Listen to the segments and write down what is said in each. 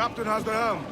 captain has the helm.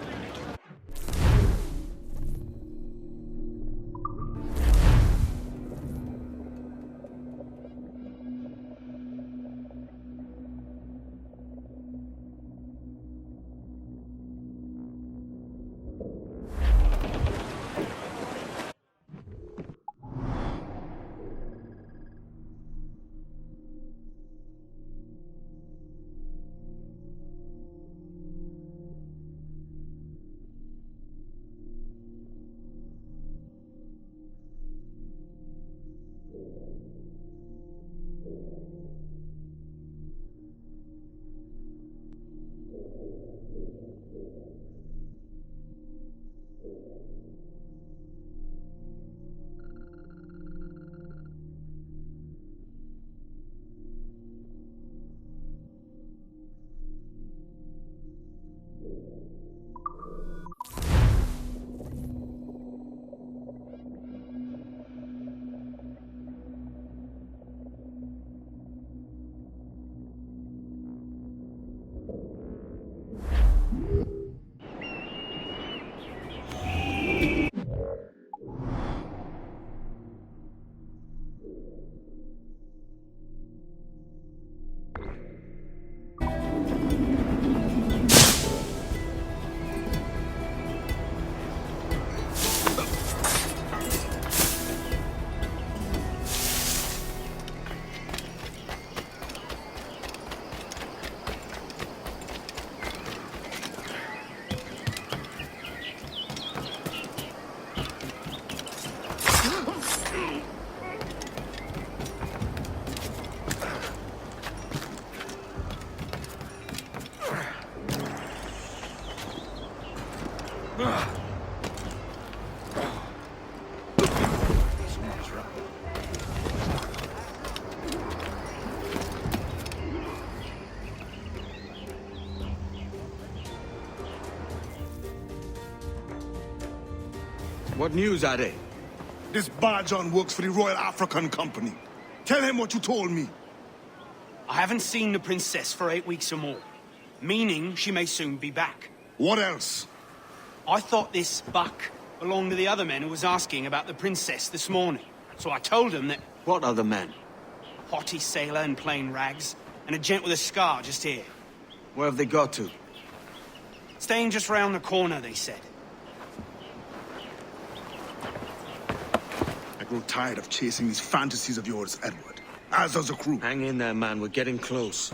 What news are they? This Barjon works for the Royal African Company. Tell him what you told me. I haven't seen the princess for 8 weeks or more, meaning she may soon be back. What else? I thought this buck belonged to the other men who was asking about the princess this morning. So I told him that What other men? a haughty sailor in plain rags and a gent with a scar just here. Where have they got to? Staying just round the corner, they said. I grow tired of chasing these fantasies of yours, Edward. As does the crew. Hang in there, man. We're getting close.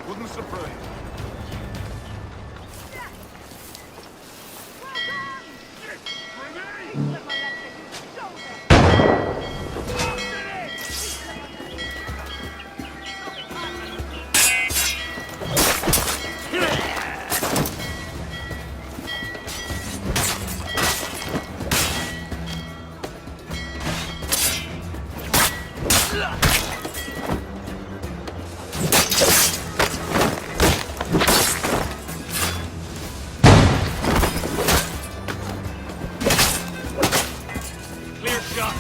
Wouldn't surprise. Clear shot.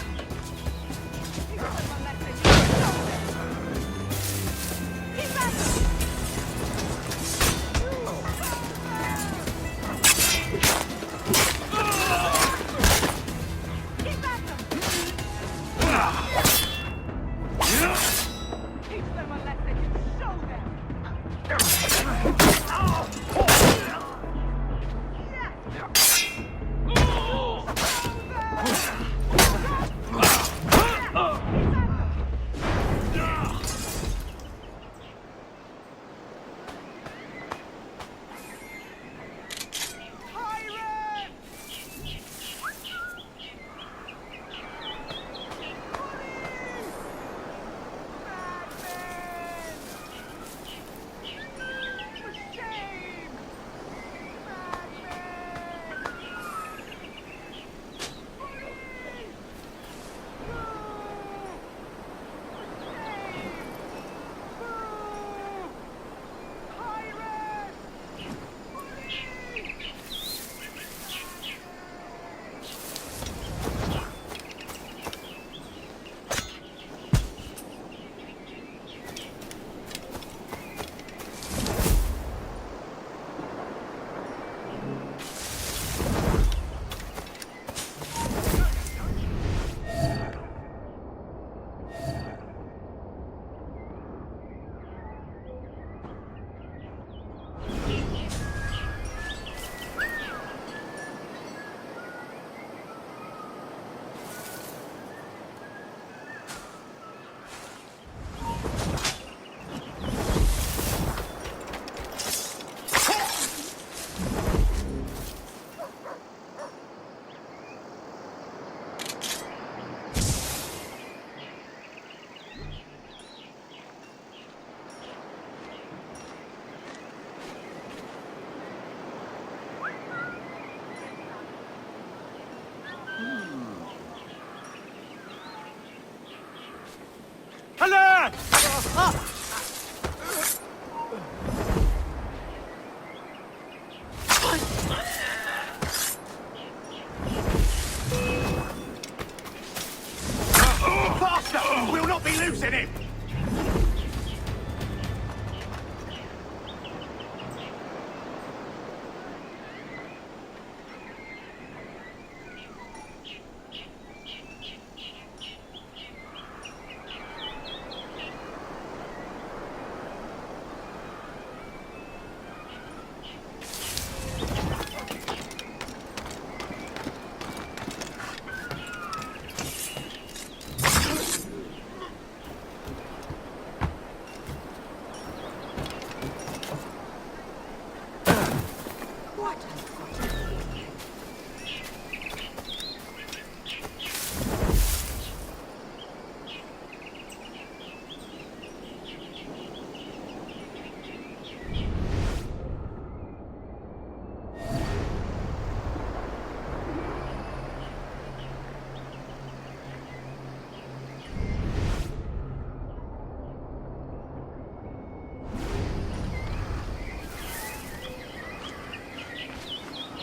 What I've got here.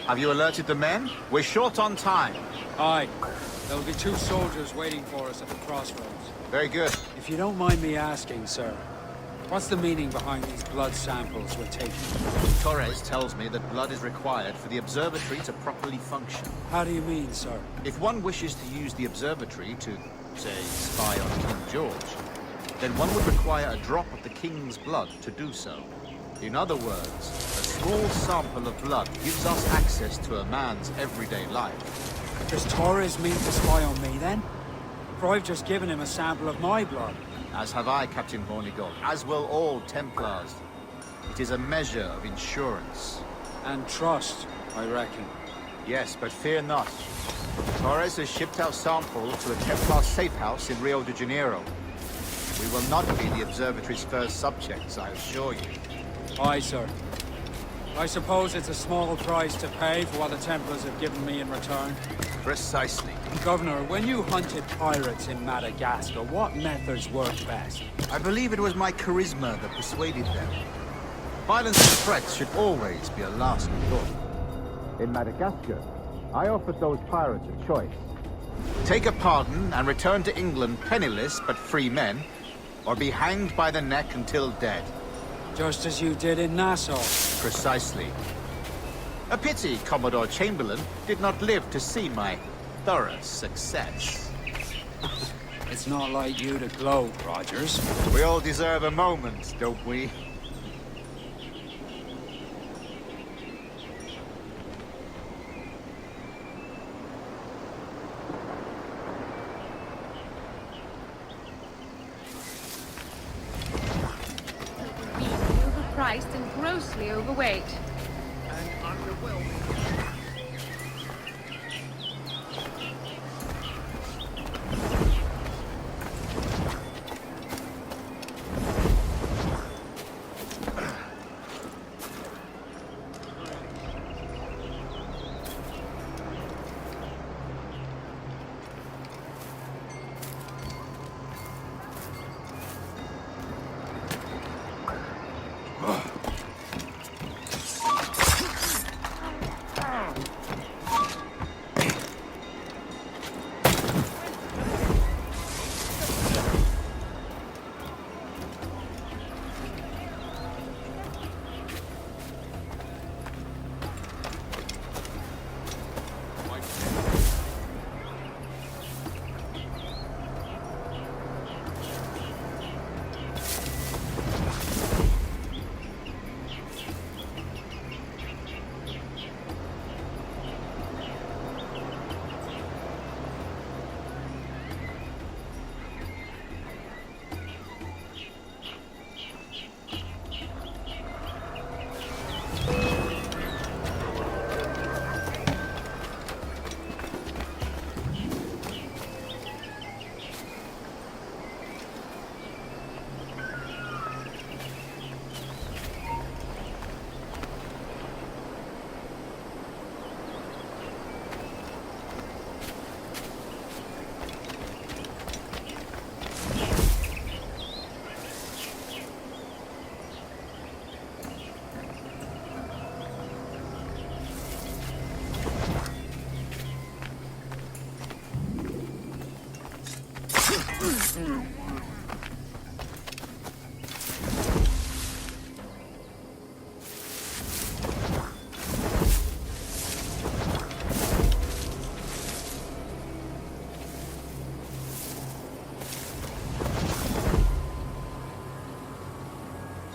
Have you alerted the men? We're short on time. Aye. There'll be 2 soldiers waiting for us at the crossroads. Very good. If you don't mind me asking, sir, what's the meaning behind these blood samples we're taking? Torres tells me that blood is required for the observatory to properly function. How do you mean, sir? If one wishes to use the observatory to, say, spy on King George, then one would require a drop of the king's blood to do so. In other words, a small sample of blood gives us access to a man's everyday life. Does Torres mean to spy on me, then? For I've just given him a sample of my blood. As have I, Captain Vornigol, as will all Templars. It is a measure of insurance. And trust, I reckon. Yes, but fear not. Torres has shipped our sample to a Templar safe house in Rio de Janeiro. We will not be the observatory's first subjects, I assure you. Aye, sir. I suppose it's a small price to pay for what the Templars have given me in return. Precisely. Governor, when you hunted pirates in Madagascar, what methods worked best? I believe it was my charisma that persuaded them. Violence and threats should always be a last resort. In Madagascar, I offered those pirates a choice. Take a pardon and return to England penniless but free men, or be hanged by the neck until dead. Just as you did in Nassau. Precisely. A pity Commodore Chamberlain did not live to see my thorough success. It's not like you to gloat, Rogers. We all deserve a moment, don't we? Overpriced and grossly overweight.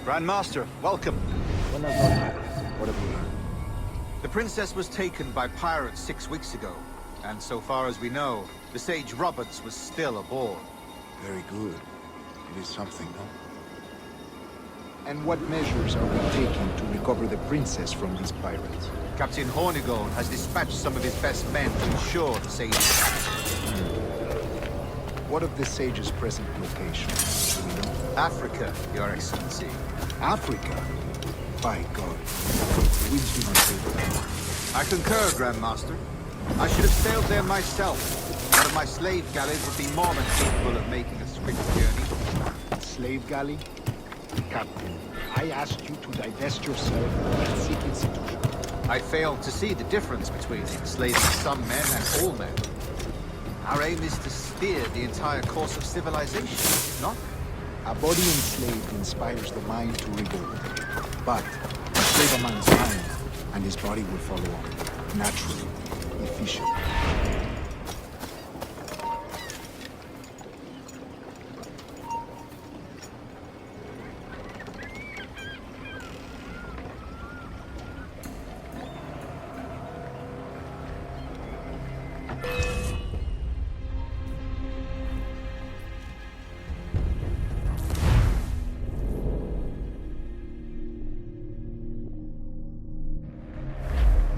Grandmaster, welcome. What have you heard? The princess was taken by pirates 6 weeks ago, and so far as we know, the Sage Roberts was still aboard. Very good. It is something, no? And what measures are we taking to recover the princess from these pirates? Captain Hornigold has dispatched some of his best men to ensure the sage's capture. What of the sage's present location? Do we know? Africa, Your Excellency. Africa? By God. The winds do not favor that. I concur, Grandmaster. I should have sailed there myself. One of my slave galleys would be more than capable of making a swift journey. Slave galley? Captain, I asked you to divest yourself of that Sikh institution. I failed to see the difference between enslaving some men and all men. Our aim is to steer the entire course of civilization, not? A body enslaved inspires the mind to revolt. But enslave a man's mind, and his body will follow on. Naturally, efficient.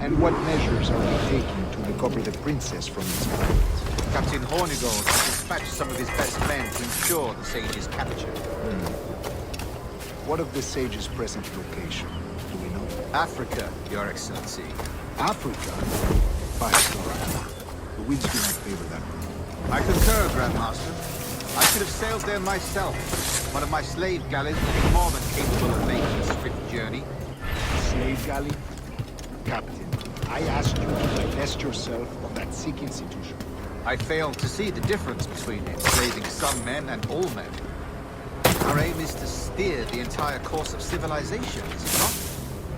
And what measures are we taking to recover the princess from these pirates? Captain Hornigold has dispatched some of his best men to ensure the sage's capture. What of the sage's present location? Do we know? Africa, Your Excellency. Africa? By God. The winds do not favor that route. I concur, Grandmaster. I should have sailed there myself. One of my slave galleys would be more than capable of making a swift journey. Slave galley? Captain, I asked you to divest yourself of that Sikh institution. I failed to see the difference between enslaving some men and all men. Our aim is to steer the entire course of civilization, is it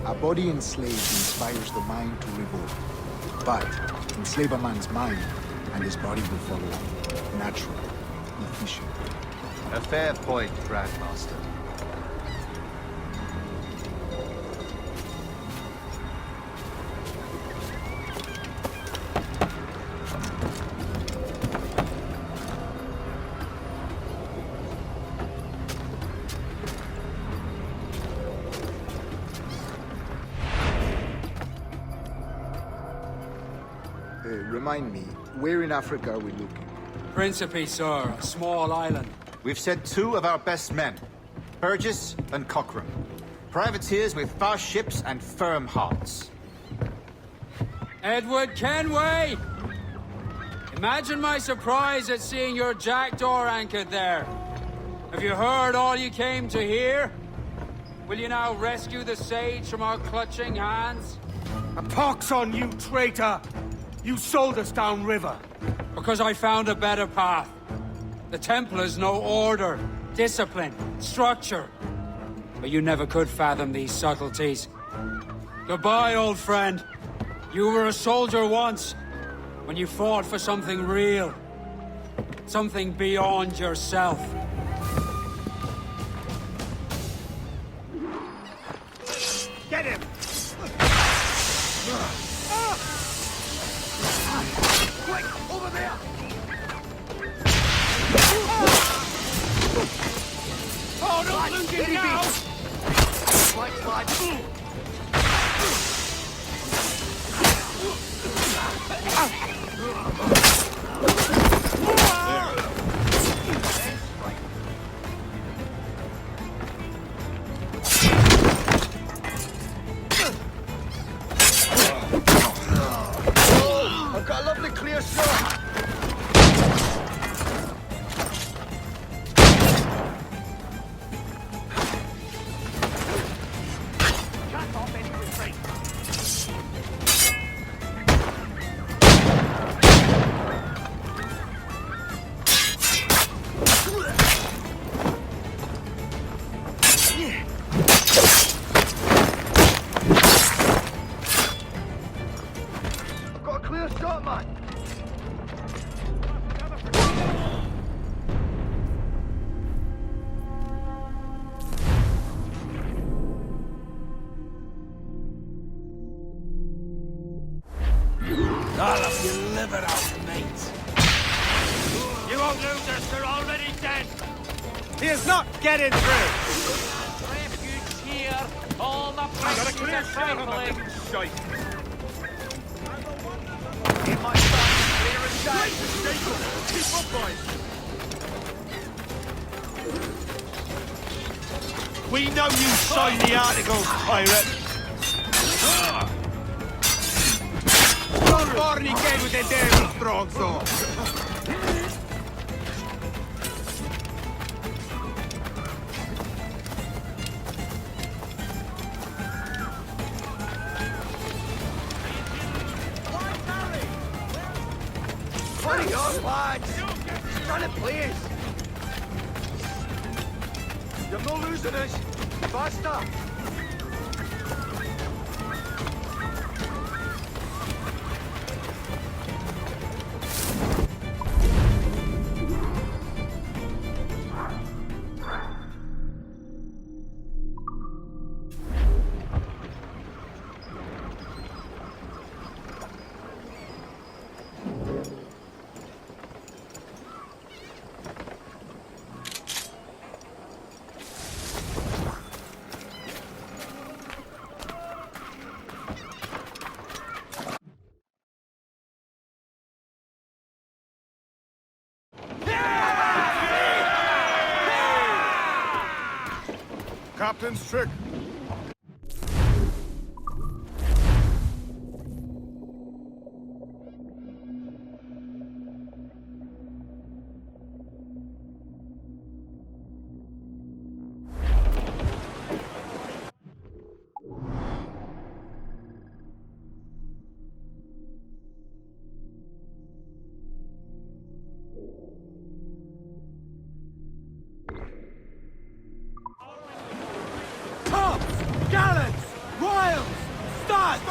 not? A body enslaved inspires the mind to revolt. But enslave a man's mind, and his body will follow on. Natural, efficient. A fair point, Grandmaster. Remind me, where in Africa are we looking? Principe, sir, a small island. We've sent two of our best men, Burgess and Cochrane. Privateers with fast ships and firm hearts. Edward Kenway! Imagine my surprise at seeing your jackdaw anchored there. Have you heard all you came to hear? Will you now rescue the sage from our clutching hands? A pox on you, traitor! You sold us downriver. Because I found a better path. The Templars know order, discipline, structure. But you never could fathom these subtleties. Goodbye, old friend. You were a soldier once, when you fought for something real. Something beyond yourself. Get him! Quick, over there! Oh, don't lose it now! Right side. I've got a lovely clear shot. Cut off any retreat. I've got a clear shot, man. I'll have your liver out, mate. You won't lose us, they're already dead. He is not getting through. Refuge Gotta clear shamefully. In my sight, clear and safe. Keep up, boys. We know you signed the articles, pirate. Don't fornicate with the devil, stronzo. Hurry up, lads! Run it, please! You're not losing us! Faster! Captain's trick. Gallants! Royals! Studs!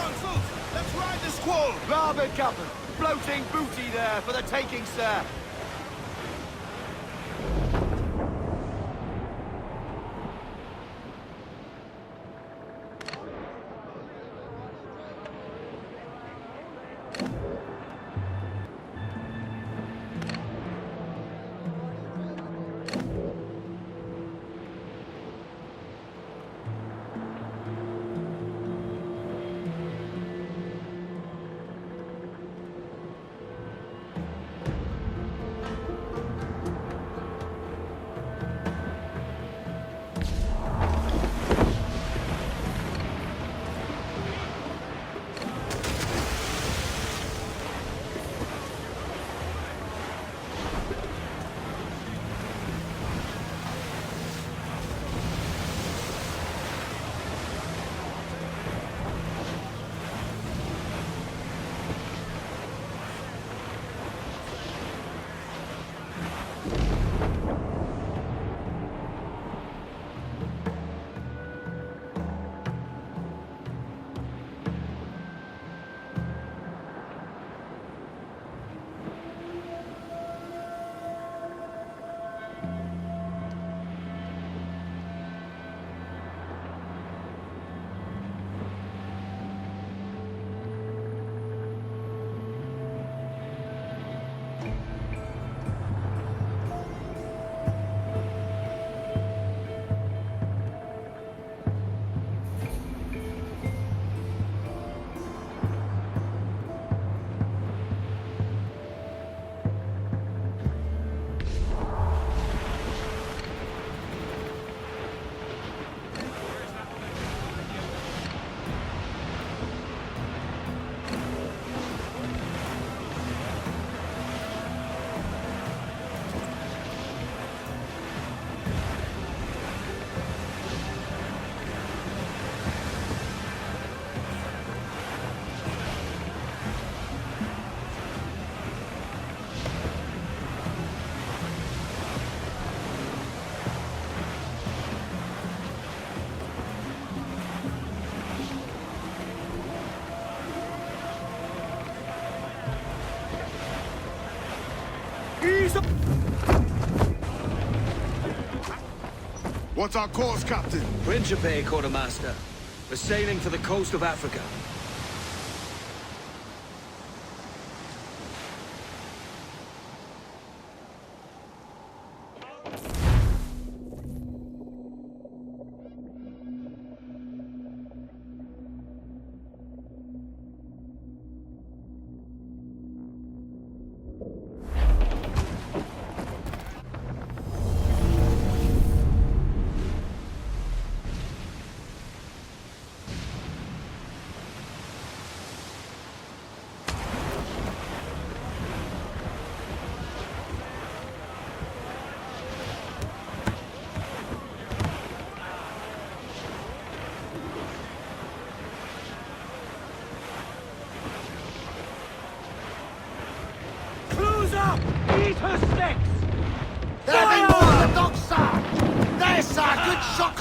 Let's ride the squall. Larboard, Captain. Floating booty there for the taking, sir. What's our course, Captain? Principe, Quartermaster. We're sailing for the coast of Africa.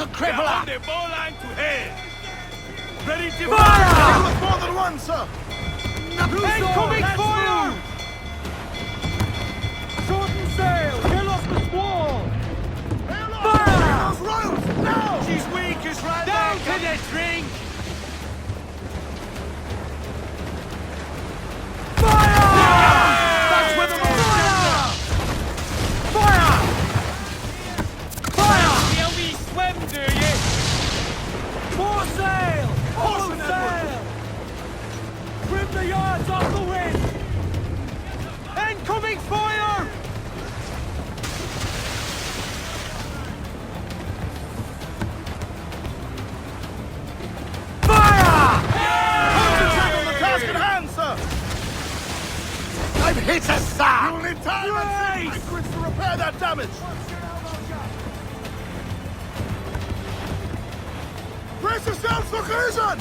and crippler! The bowline to head! Ready to Fire! with more than one, sir! Incoming fire! Shorten sail! Get off the squall! Fire! Those royals! Now! She's weak as right Down there. to the drink! Fire! That's where the Fire! Fire! Feel me swim, do you? More sail! All sail! Trim the yards off the wind! Incoming fire! Fire! Take on the task at hand, sir! I've hit us, sir! You'll need time and anchorage to repair that damage! Brace yourselves for collision!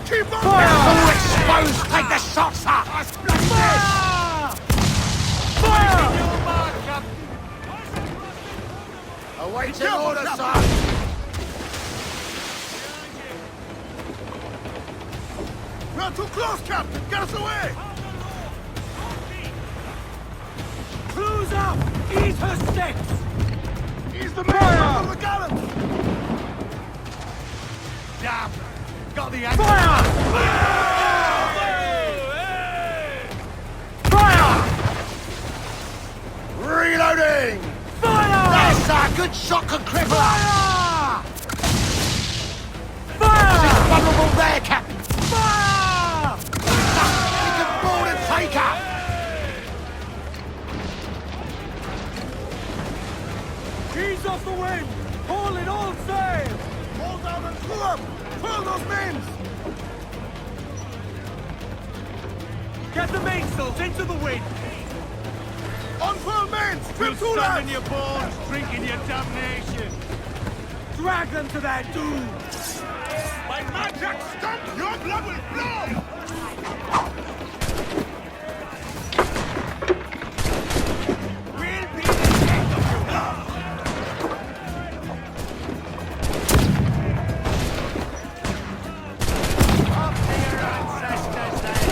Keep on! All exposed! Take the shot, sir! Fire! Fire! Awaiting order, sir! We're too close, Captain! Get us away! Cruise up! Eat her sticks! He's the man of the gallants! Damn! Got the Fire! Fire! Reloading! Fire! There's sir! Good shot and crippler! Fire! Fire! Vulnerable there, Captain! Fire! We can board and take her! Ease off the wind! Haul in all sail! Hold down and pull up! Pull those mains! Get the mainsails into the wind! Unfurl mains! Trim two lads! your bones, drinking your damnation! Drag them to their doom! My magic stump! Your blood will flow! We'll be the death of you! Up to your ancestors, then!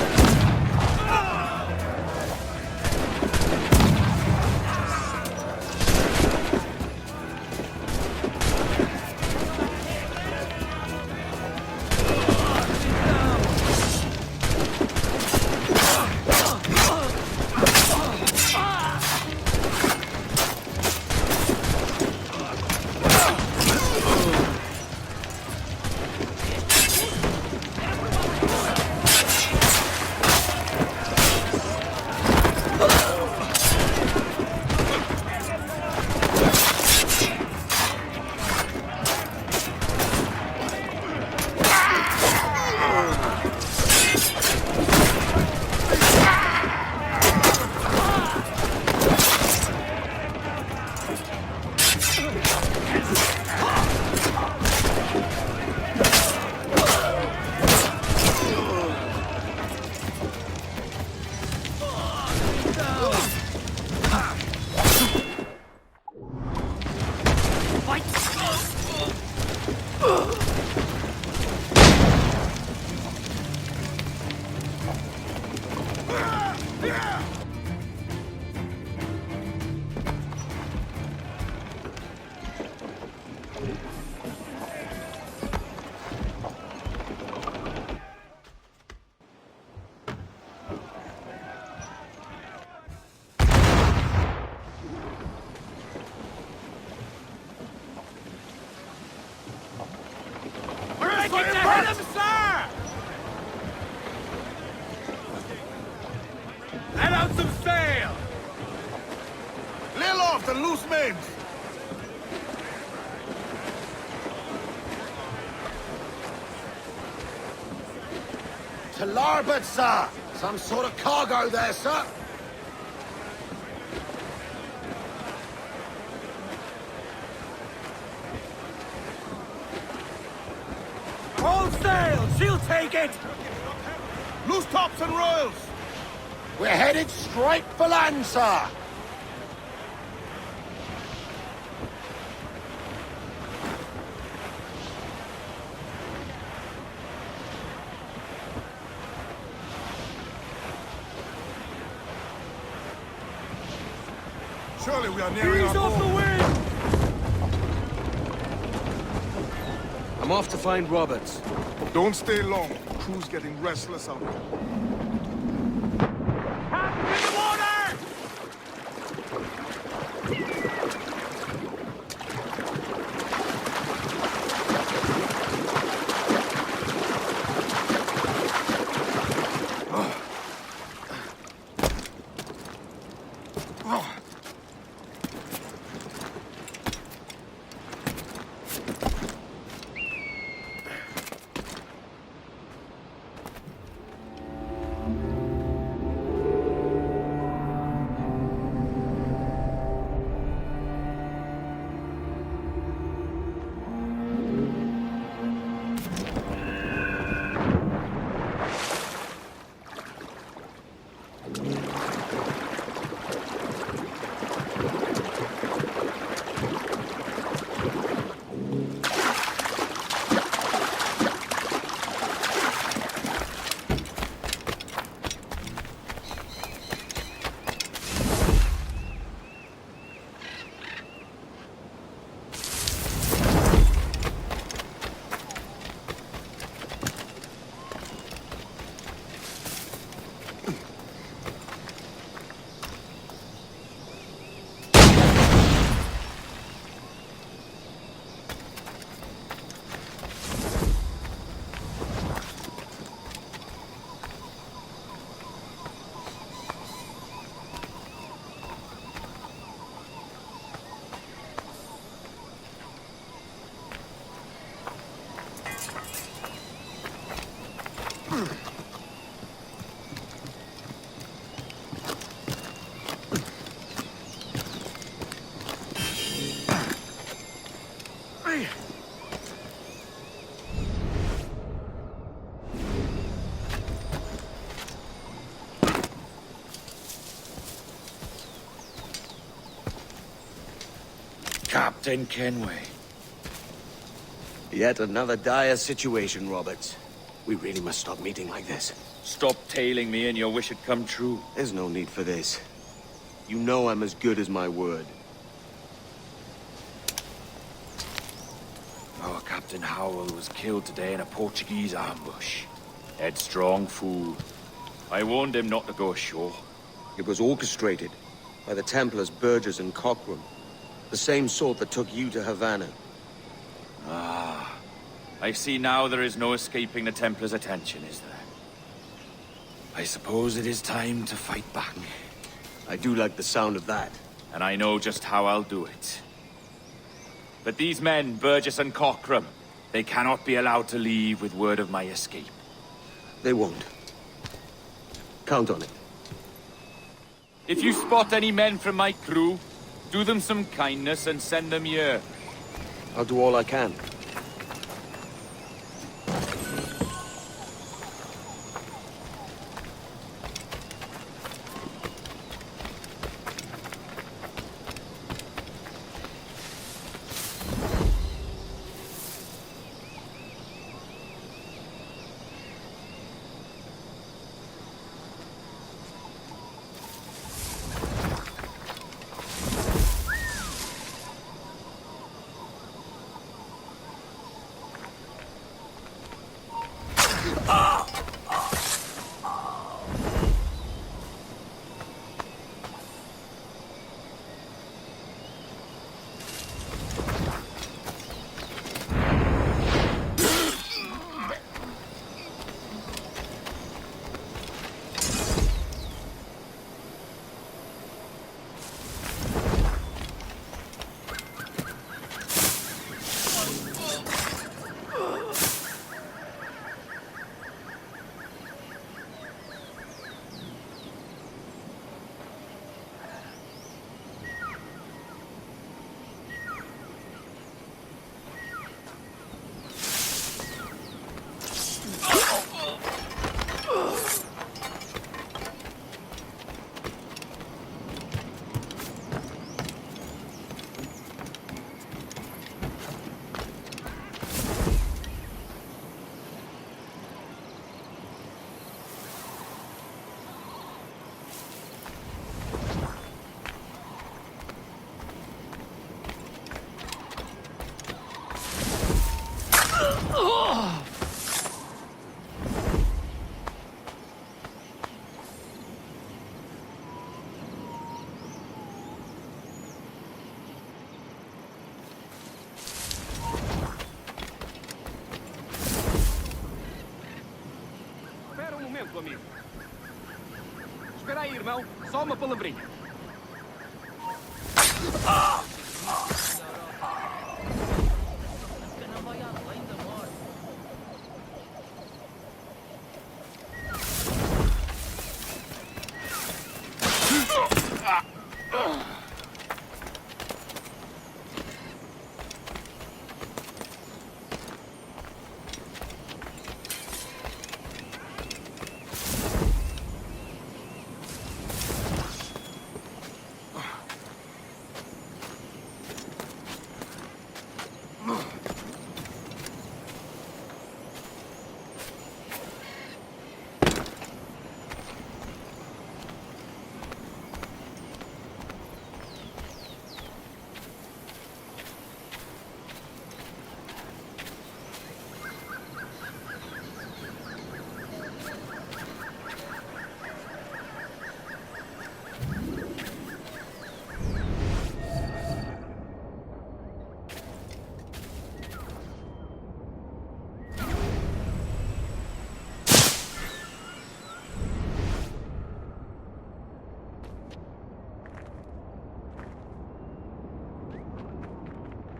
Let out some sail! Lay aloft and loose mains! To larboard, sir! Some sort of cargo there, sir! All sail! She'll take it! Loose tops and royals! We're headed straight for land, sir! Surely we are nearing our goal. I'm off to find Roberts. Don't stay long. The crew's getting restless out there. Captain Kenway. Yet another dire situation, Roberts. We really must stop meeting like this. Stop tailing me and your wish had come true. There's no need for this. You know I'm as good as my word. Our Captain Howell was killed today in a Portuguese ambush. Headstrong fool. I warned him not to go ashore. It was orchestrated by the Templars Burgess and Cockrum. The same sort that took you to Havana. Ah. I see now there is no escaping the Templars' attention, is there? I suppose it is time to fight back. I do like the sound of that. And I know just how I'll do it. But these men, Burgess and Cockrum, they cannot be allowed to leave with word of my escape. They won't. Count on it. If you spot any men from my crew, do them some kindness and send them here. I'll do all I can. tua amigo. Espera aí, irmão. Só uma palavrinha.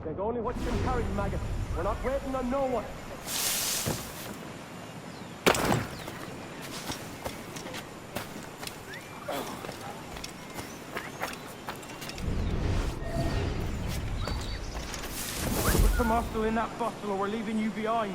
There's only what you can carry, maggot. We're not waiting on no one. Put some hostile in that bottle or we're leaving you behind.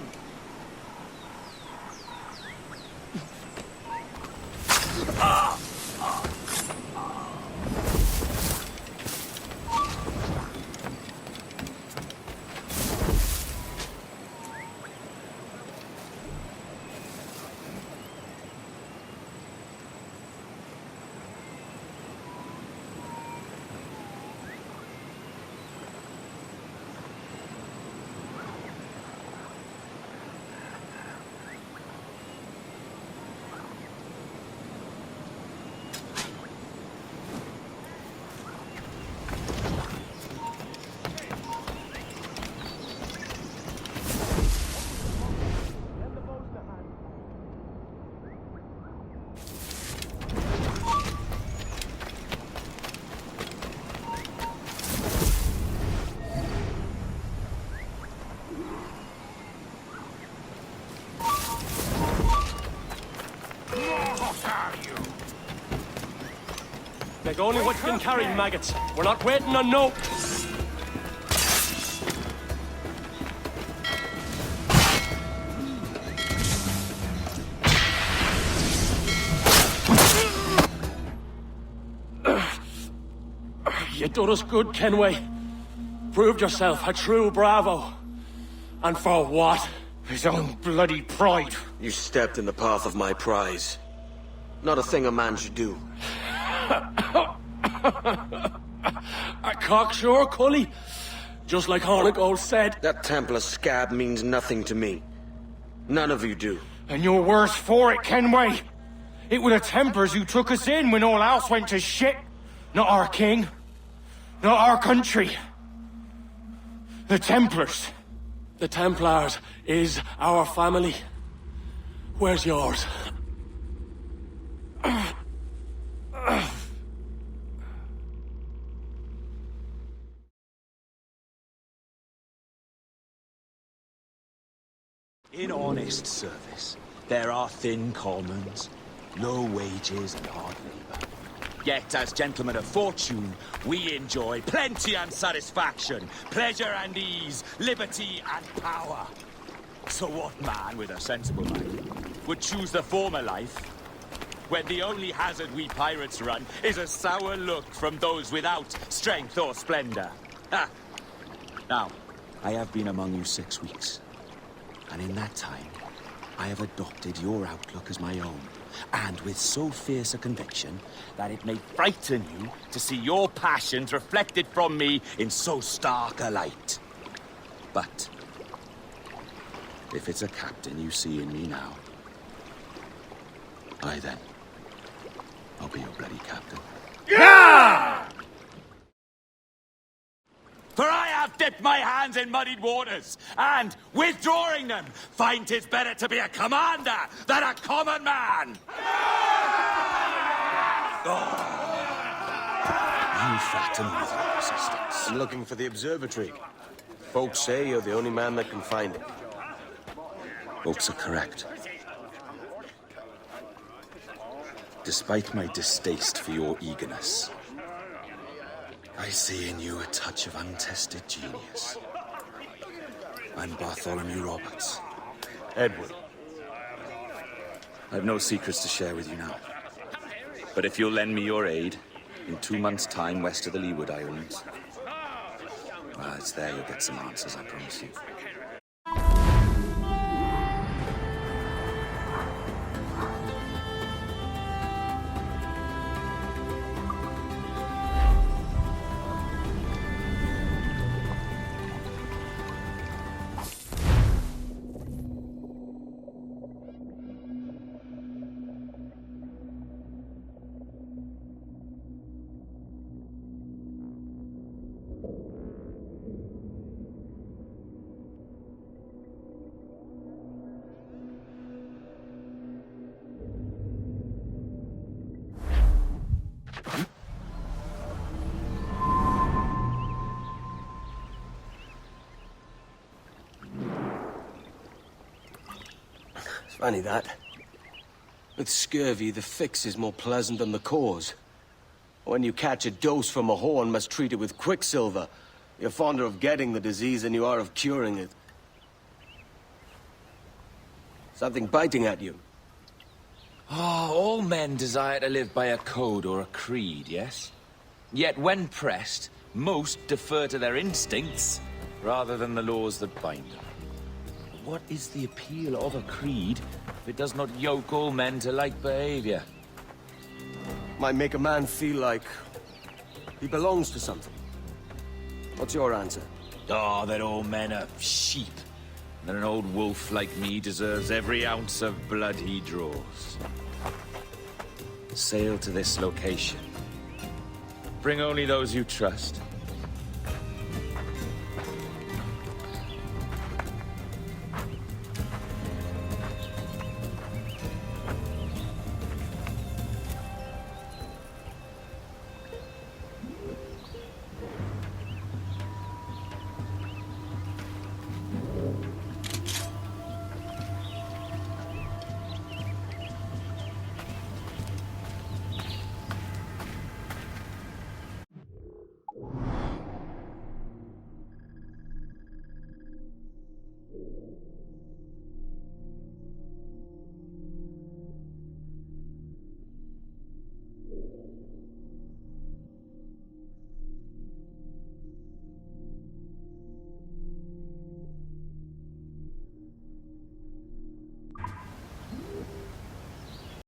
Take only what you can carry, maggots. We're not waiting on no... You done us good, Kenway. Proved yourself a true bravo. And for what? His own bloody pride. You stepped in the path of my prize. Not a thing a man should do. A cocksure, Cully. Just like Hornigold said. That Templar scab means nothing to me. None of you do. And you're worse for it, Kenway. It were the Templars who took us in when all else went to shit. Not our king. Not our country. The Templars. The Templars is our family. Where's yours? In honest service, there are thin commons, low wages and hard labor. Yet, as gentlemen of fortune, we enjoy plenty and satisfaction, pleasure and ease, liberty and power. So what man with a sensible mind would choose the former life, when the only hazard we pirates run is a sour look from those without strength or splendor? Ha! Now, I have been among you 6 weeks. And in that time, I have adopted your outlook as my own, and with so fierce a conviction that it may frighten you to see your passions reflected from me in so stark a light. But if it's a captain you see in me now, then, I'll be your bloody captain. Yeah! For I have dipped my hands in muddied waters, and, withdrawing them, find 'tis better to be a commander than a common man! You threaten with your resistance. I'm looking for the observatory. Folks say you're the only man that can find it. Folks are correct. Despite my distaste for your eagerness, I see in you a touch of untested genius. I'm Bartholomew Roberts. Edward. I've no secrets to share with you now. But if you'll lend me your aid, in 2 months' time west of the Leeward Islands, well, it's there you'll get some answers, I promise you. Funny that. With scurvy, the fix is more pleasant than the cause. When you catch a dose from a horn, must treat it with quicksilver. You're fonder of getting the disease than you are of curing it. Something biting at you. All men desire to live by a code or a creed, yes? Yet when pressed, most defer to their instincts rather than the laws that bind them. What is the appeal of a creed if it does not yoke all men to like behavior? Might make a man feel like he belongs to something. What's your answer? Oh, that all men are sheep. That an old wolf like me deserves every ounce of blood he draws. Sail to this location. Bring only those you trust.